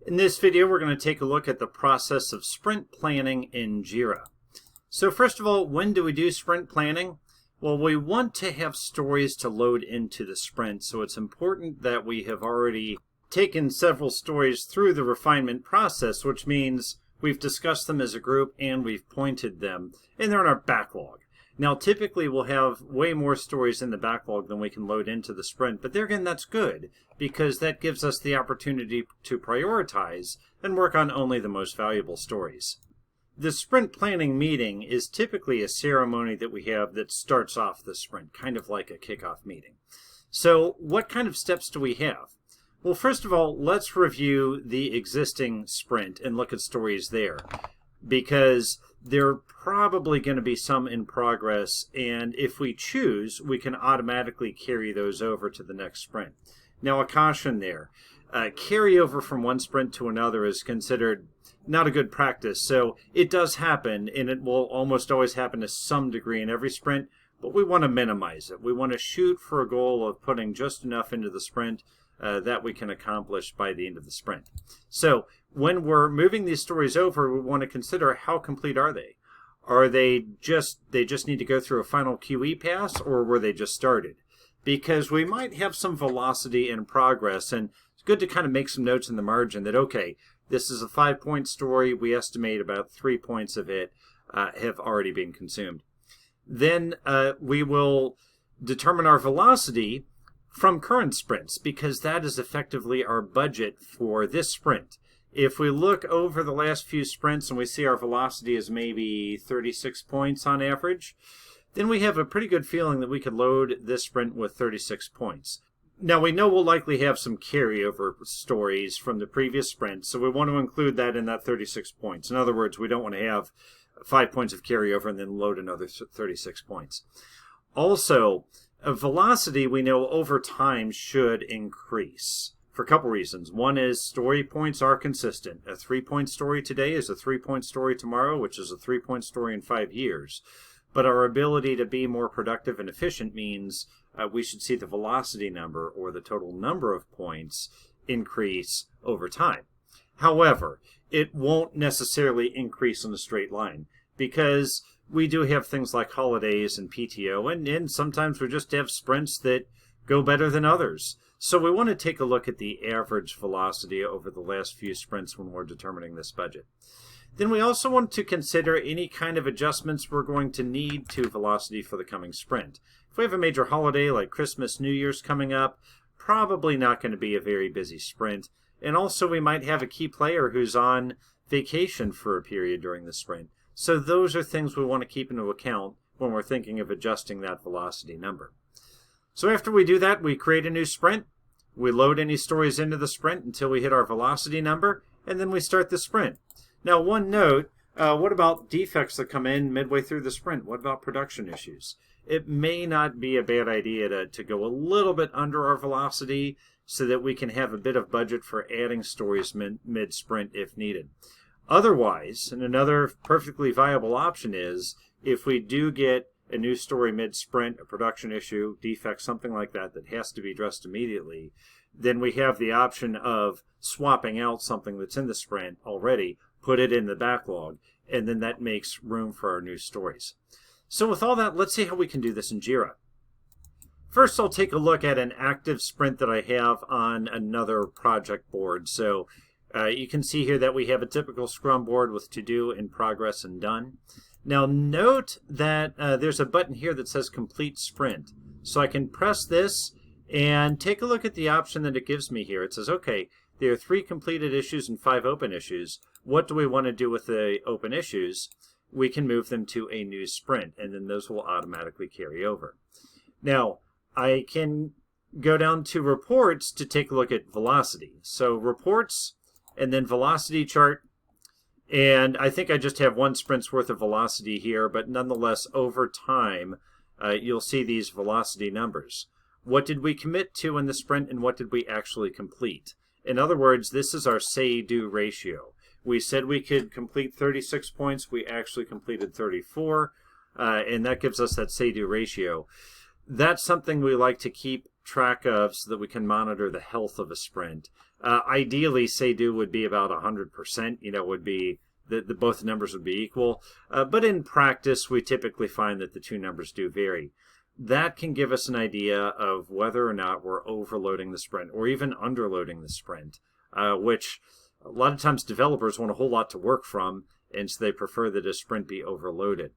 In this video, we're going to take a look at the process of sprint planning in Jira. So first of all, when do we do sprint planning? Well, we want to have stories to load into the sprint, so it's important that we have already taken several stories through the refinement process, which means we've discussed them as a group and we've pointed them, and they're in our backlog. Now, typically we'll have way more stories in the backlog than we can load into the sprint, but there again, that's good, because that gives us the opportunity to prioritize and work on only the most valuable stories. The sprint planning meeting is typically a ceremony that we have that starts off the sprint, kind of like a kickoff meeting. So what kind of steps do we have? Well, first of all, let's review the existing sprint and look at stories there, because there are probably going to be some in progress, and if we choose, we can automatically carry those over to the next sprint. Now, a caution there. Carryover from one sprint to another is considered not a good practice, so it does happen, and it will almost always happen to some degree in every sprint, but we want to minimize it. We want to shoot for a goal of putting just enough into the sprint that we can accomplish by the end of the sprint. So when we're moving these stories over, we want to consider how complete are they? Are they just need to go through a final QE pass, or were they just started? Because we might have some velocity in progress, and it's good to kind of make some notes in the margin that, okay, this is a 5-point story. We estimate about 3 points of it have already been consumed. Then we will determine our velocity from current sprints, because that is effectively our budget for this sprint. If we look over the last few sprints and we see our velocity is maybe 36 points on average, then we have a pretty good feeling that we could load this sprint with 36 points. Now, we know we'll likely have some carryover stories from the previous sprint, so we want to include that in that 36 points. In other words, we don't want to have 5 points of carryover and then load another 36 points. Also, velocity, we know over time should increase for a couple reasons. One is story points are consistent. A 3-point story today is a 3-point story tomorrow, which is a 3-point story in 5 years. But our ability to be more productive and efficient means we should see the velocity number, or the total number of points, increase over time. However, it won't necessarily increase in a straight line, because we do have things like holidays and PTO, and sometimes we just have sprints that go better than others. So we want to take a look at the average velocity over the last few sprints when we're determining this budget. Then we also want to consider any kind of adjustments we're going to need to velocity for the coming sprint. If we have a major holiday like Christmas, New Year's coming up, probably not going to be a very busy sprint. And also we might have a key player who's on vacation for a period during the sprint. So those are things we want to keep into account when we're thinking of adjusting that velocity number. So after we do that, we create a new sprint. We load any stories into the sprint until we hit our velocity number, and then we start the sprint. Now, one note, what about defects that come in midway through the sprint? What about production issues? It may not be a bad idea to go a little bit under our velocity so that we can have a bit of budget for adding stories mid-sprint if needed. Otherwise, and another perfectly viable option is, if we do get a new story mid-sprint, a production issue, defect, something like that has to be addressed immediately, then we have the option of swapping out something that's in the sprint already, put it in the backlog, and then that makes room for our new stories. So with all that, let's see how we can do this in Jira. First, I'll take a look at an active sprint that I have on another project board. So you can see here that we have a typical Scrum board with to do, in progress, and done. Now note that there's a button here that says complete sprint. So I can press this and take a look at the option that it gives me here. It says, okay, there are 3 completed issues and 5 open issues. What do we want to do with the open issues? We can move them to a new sprint, and then those will automatically carry over. Now, I can go down to reports to take a look at velocity. So reports, and then velocity chart. And I think I just have 1 sprint's worth of velocity here, but nonetheless, over time, you'll see these velocity numbers. What did we commit to in the sprint, and what did we actually complete? In other words, this is our say-do ratio. We said we could complete 36 points. We actually completed 34, and that gives us that say-do ratio. That's something we like to keep track of so that we can monitor the health of a sprint. Ideally, say-do would be about 100%, would be both numbers would be equal. But in practice, we typically find that the two numbers do vary. That can give us an idea of whether or not we're overloading the sprint or even underloading the sprint, which a lot of times developers want a whole lot to work from, and so they prefer that a sprint be overloaded.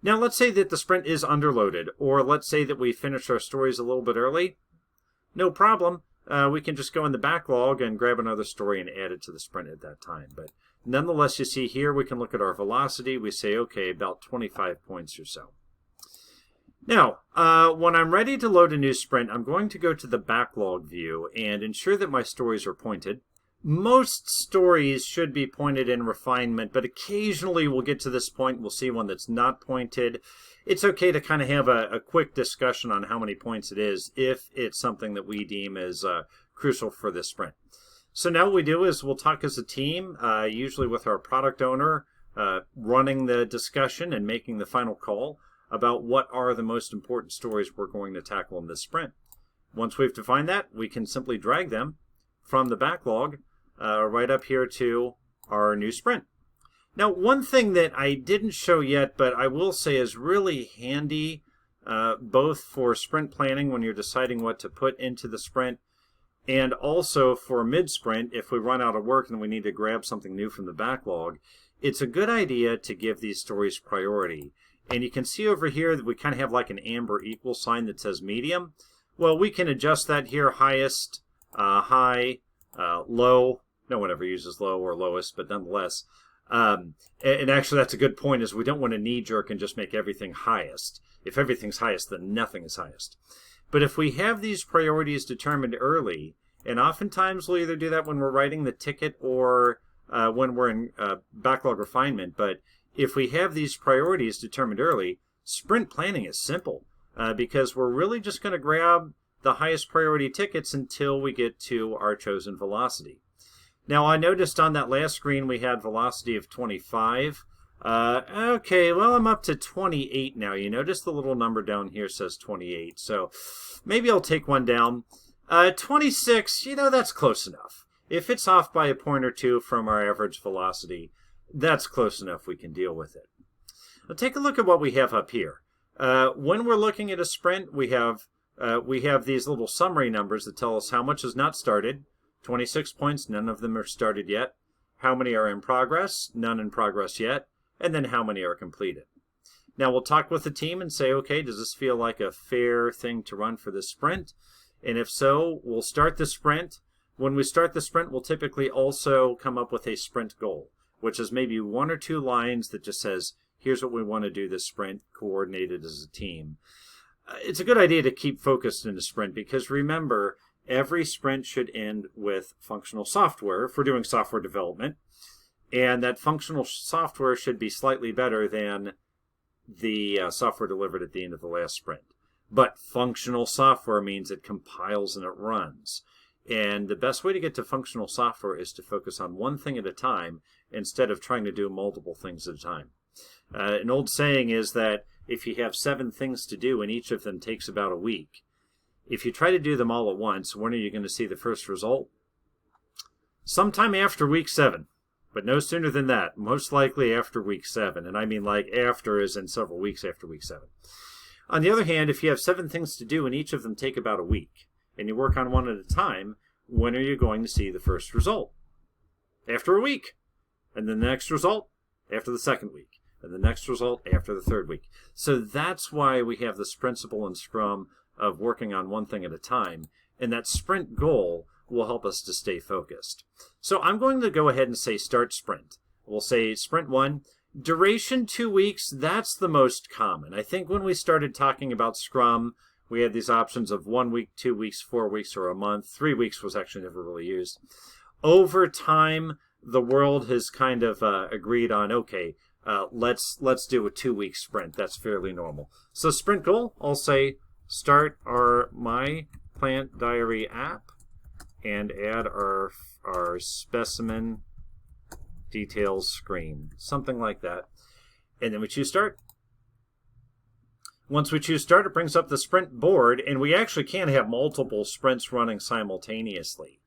Now, let's say that the sprint is underloaded, or let's say that we finish our stories a little bit early. No problem. We can just go in the backlog and grab another story and add it to the sprint at that time. But nonetheless, you see here, we can look at our velocity. We say, okay, about 25 points or so. Now, when I'm ready to load a new sprint, I'm going to go to the backlog view and ensure that my stories are pointed. Most stories should be pointed in refinement, but occasionally we'll get to this point, we'll see one that's not pointed. It's okay to kind of have a quick discussion on how many points it is if it's something that we deem as crucial for this sprint. So now what we do is we'll talk as a team, usually with our product owner, running the discussion and making the final call about what are the most important stories we're going to tackle in this sprint. Once we've defined that, we can simply drag them from the backlog right up here to our new sprint. Now, one thing that I didn't show yet, but I will say is really handy both for sprint planning when you're deciding what to put into the sprint, and also for mid-sprint, if we run out of work and we need to grab something new from the backlog, it's a good idea to give these stories priority. And you can see over here that we kind of have like an amber equal sign that says medium. Well, we can adjust that here, highest, high, low. No one ever uses low or lowest, but nonetheless. And actually, that's a good point, is we don't want to knee-jerk and just make everything highest. If everything's highest, then nothing is highest. But if we have these priorities determined early, and oftentimes we'll either do that when we're writing the ticket or when we're in backlog refinement, but if we have these priorities determined early, sprint planning is simple because we're really just going to grab the highest priority tickets until we get to our chosen velocity. Now, I noticed on that last screen we had velocity of 25. Okay, well, I'm up to 28 now. You notice the little number down here says 28, so maybe I'll take one down. 26, that's close enough. If it's off by a point or two from our average velocity, that's close enough. We can deal with it. Now, take a look at what we have up here. When we're looking at a sprint, we have these little summary numbers that tell us how much is not started. 26 points, none of them are started yet. How many are in progress? None in progress yet. And then how many are completed. Now we'll talk with the team and say, okay, does this feel like a fair thing to run for this sprint? And if so, we'll start the sprint. When we start the sprint, we'll typically also come up with a sprint goal, which is maybe one or two lines that just says, here's what we want to do this sprint, coordinated as a team. It's a good idea to keep focused in a sprint because remember, every sprint should end with functional software if we're doing software development. And that functional software should be slightly better than the software delivered at the end of the last sprint. But functional software means it compiles and it runs. And the best way to get to functional software is to focus on one thing at a time instead of trying to do multiple things at a time. An old saying is that if you have 7 things to do and each of them takes about a week, if you try to do them all at once, when are you going to see the first result? Sometime after week 7, but no sooner than that. Most likely after week 7, and I mean like after as in several weeks after week 7. On the other hand, if you have 7 things to do and each of them take about a week, and you work on one at a time, when are you going to see the first result? After a week. And then the next result after the second week. And the next result after the third week. So that's why we have this principle in Scrum of working on one thing at a time. And that sprint goal will help us to stay focused. So I'm going to go ahead and say start sprint. We'll say sprint 1. Duration 2 weeks, that's the most common. I think when we started talking about Scrum, we had these options of 1 week, 2 weeks, 4 weeks, or a month. 3 weeks was actually never really used. Over time, the world has kind of agreed on, okay, let's do a 2-week sprint. That's fairly normal. So sprint goal, I'll say start our My Plant Diary app and add our specimen details screen. Something like that. And then we choose start. Once we choose start, it brings up the sprint board, and we actually can have multiple sprints running simultaneously.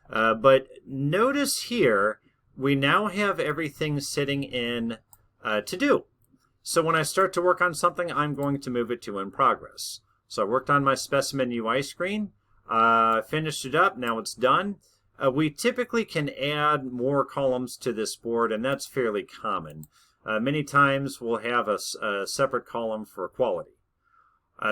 But notice here, we now have everything sitting in to do. So when I start to work on something, I'm going to move it to in progress. So I worked on my specimen UI screen, finished it up, now it's done. We typically can add more columns to this board, and that's fairly common. Many times we'll have a separate column for quality.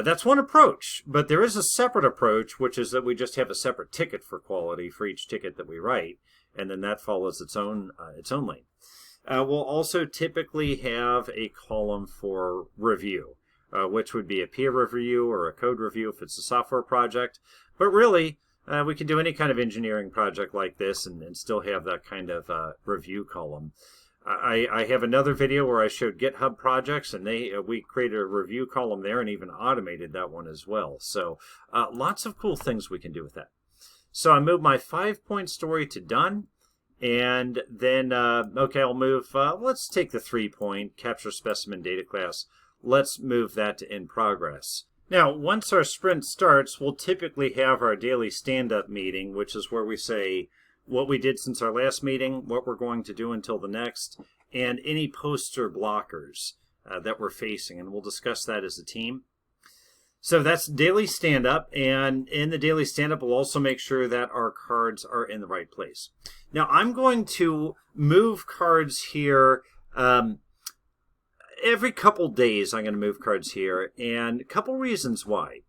That's one approach, but there is a separate approach, which is that we just have a separate ticket for quality for each ticket that we write, and then that follows its own lane. We'll also typically have a column for review, which would be a peer review or a code review if it's a software project. But really, we can do any kind of engineering project like this and still have that kind of review column. I have another video where I showed GitHub projects, and we created a review column there and even automated that one as well. So lots of cool things we can do with that. So I moved my 5-point story to done, and then, okay, I'll move, let's take the 3-point capture specimen data class. Let's move that to in progress. Now, once our sprint starts, we'll typically have our daily stand-up meeting, which is where we say what we did since our last meeting, what we're going to do until the next, and any poster blockers that we're facing, and we'll discuss that as a team. So that's daily stand-up, and in the daily stand-up, we'll also make sure that our cards are in the right place. Now, I'm going to move cards here every couple days. I'm going to move cards here, and a couple reasons why.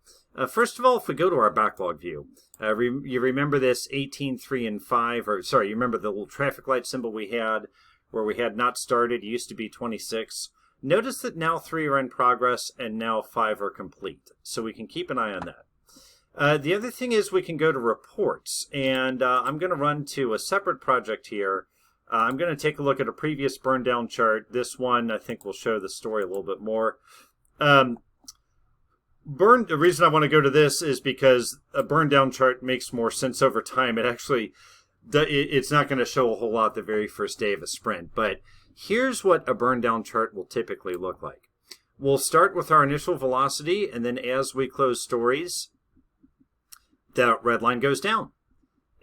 First of all, if we go to our backlog view, you remember this 18, 3, and 5, or sorry, you remember the little traffic light symbol we had where we had not started, it used to be 26. Notice that now 3 are in progress and now 5 are complete, so we can keep an eye on that. The other thing is we can go to reports, and I'm going to run to a separate project here. I'm going to take a look at a previous Burndown chart. This one I think will show the story a little bit more. The reason I want to go to this is because a Burndown chart makes more sense over time. It actually, it's not going to show a whole lot the very first day of a sprint, but here's what a Burndown chart will typically look like. We'll start with our initial velocity, and then as we close stories, that red line goes down.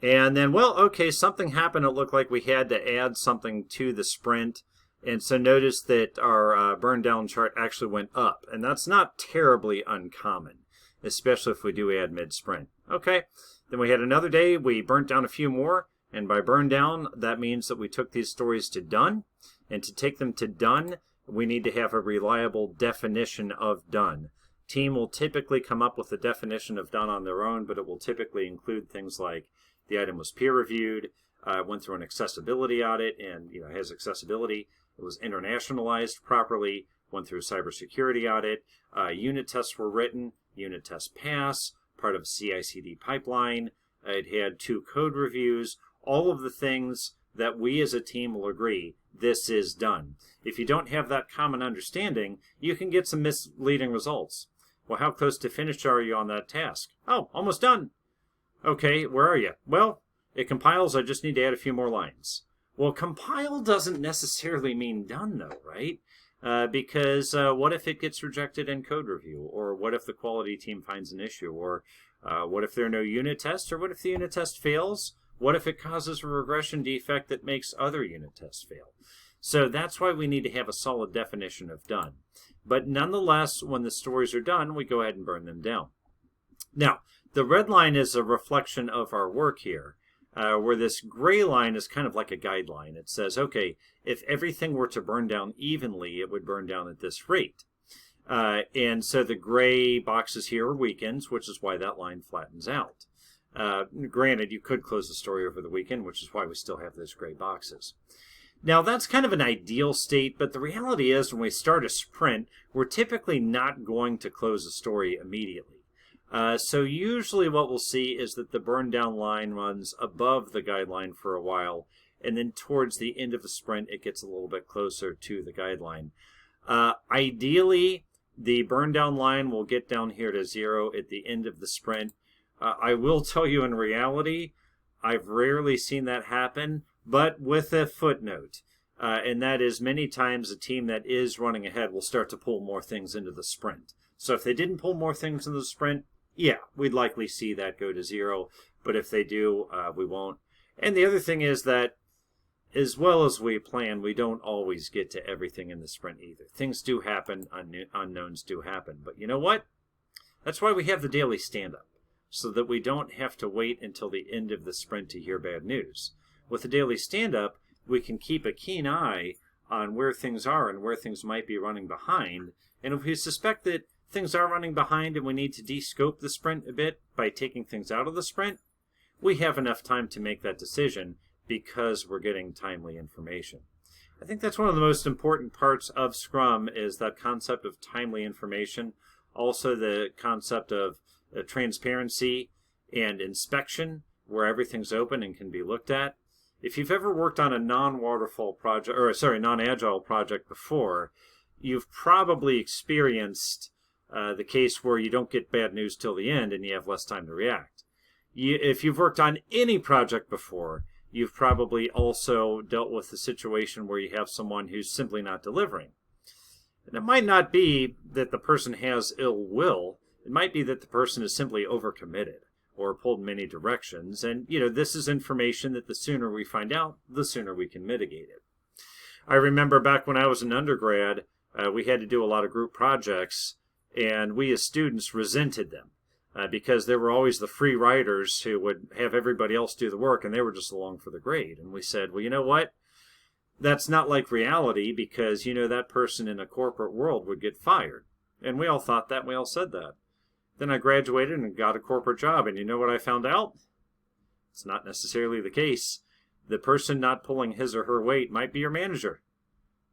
And then, well, okay, something happened. It looked like we had to add something to the sprint. And so notice that our Burndown chart actually went up. And that's not terribly uncommon, especially if we do add mid-sprint. Okay, then we had another day. We burnt down a few more. And by burn down, that means that we took these stories to done. And to take them to done, we need to have a reliable definition of done. Team will typically come up with a definition of done on their own, but it will typically include things like the item was peer reviewed, went through an accessibility audit and has accessibility. It was internationalized properly, went through a cybersecurity audit. Unit tests were written, unit tests pass, part of a CI/CD pipeline. It had 2 code reviews. All of the things that we as a team will agree, this is done. If you don't have that common understanding, you can get some misleading results. Well, how close to finish are you on that task? Oh, almost done. Okay, where are you? Well, it compiles. I just need to add a few more lines. Well, compile doesn't necessarily mean done, though, right? Because what if it gets rejected in code review? Or what if the quality team finds an issue? Or what if there are no unit tests? Or what if the unit test fails? What if it causes a regression defect that makes other unit tests fail? So that's why we need to have a solid definition of done. But nonetheless, when the stories are done, we go ahead and burn them down. Now, the red line is a reflection of our work here, where this gray line is kind of like a guideline. It says, okay, if everything were to burn down evenly, it would burn down at this rate. And so the gray boxes here are weekends, which is why that line flattens out. Granted, you could close the story over the weekend, which is why we still have those gray boxes. Now, that's kind of an ideal state, but the reality is when we start a sprint, we're typically not going to close a story immediately. So usually what we'll see is that the burn down line runs above the guideline for a while, and then towards the end of the sprint, it gets a little bit closer to the guideline. Ideally, the burn down line will get down here to 0 at the end of the sprint. I will tell you in reality, I've rarely seen that happen, but with a footnote. And that is many times a team that is running ahead will start to pull more things into the sprint. So if they didn't pull more things into the sprint, yeah, we'd likely see that go to 0. But if they do, we won't. And the other thing is that as well as we plan, we don't always get to everything in the sprint either. Things do happen, unknowns do happen. But you know what? That's why we have the daily stand-up, so that we don't have to wait until the end of the sprint to hear bad news. With the daily stand-up, we can keep a keen eye on where things are and where things might be running behind. And if we suspect that things are running behind and we need to de-scope the sprint a bit by taking things out of the sprint, we have enough time to make that decision because we're getting timely information. I think that's one of the most important parts of Scrum is that concept of timely information. Also the concept of transparency and inspection, where everything's open and can be looked at. If you've ever worked on a non-agile project before, you've probably experienced the case where you don't get bad news till the end and you have less time to react. If you've worked on any project before, you've probably also dealt with the situation where you have someone who's simply not delivering. And it might not be that the person has ill will. It might be that the person is simply overcommitted or pulled in many directions. And, this is information that the sooner we find out, the sooner we can mitigate it. I remember back when I was an undergrad, we had to do a lot of group projects, and we as students resented them. Because there were always the free riders who would have everybody else do the work, and they were just along for the grade. And we said, well, you know what? That's not like reality, because, that person in a corporate world would get fired. And we all thought that, and we all said that. Then I graduated and got a corporate job, and you know what I found out? It's not necessarily the case. The person not pulling his or her weight might be your manager,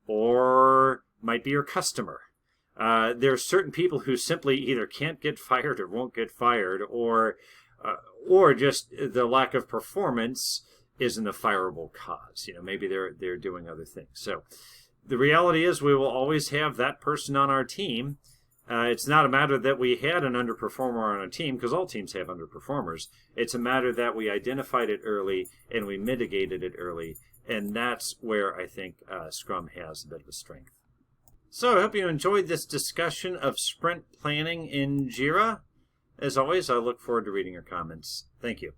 or might be your customer. There are certain people who simply either can't get fired or won't get fired, or just the lack of performance isn't a fireable cause. Maybe they're doing other things. So the reality is we will always have that person on our team. It's not a matter that we had an underperformer on our team, because all teams have underperformers. It's a matter that we identified it early and we mitigated it early, and that's where I think Scrum has a bit of a strength. So I hope you enjoyed this discussion of sprint planning in Jira. As always, I look forward to reading your comments. Thank you.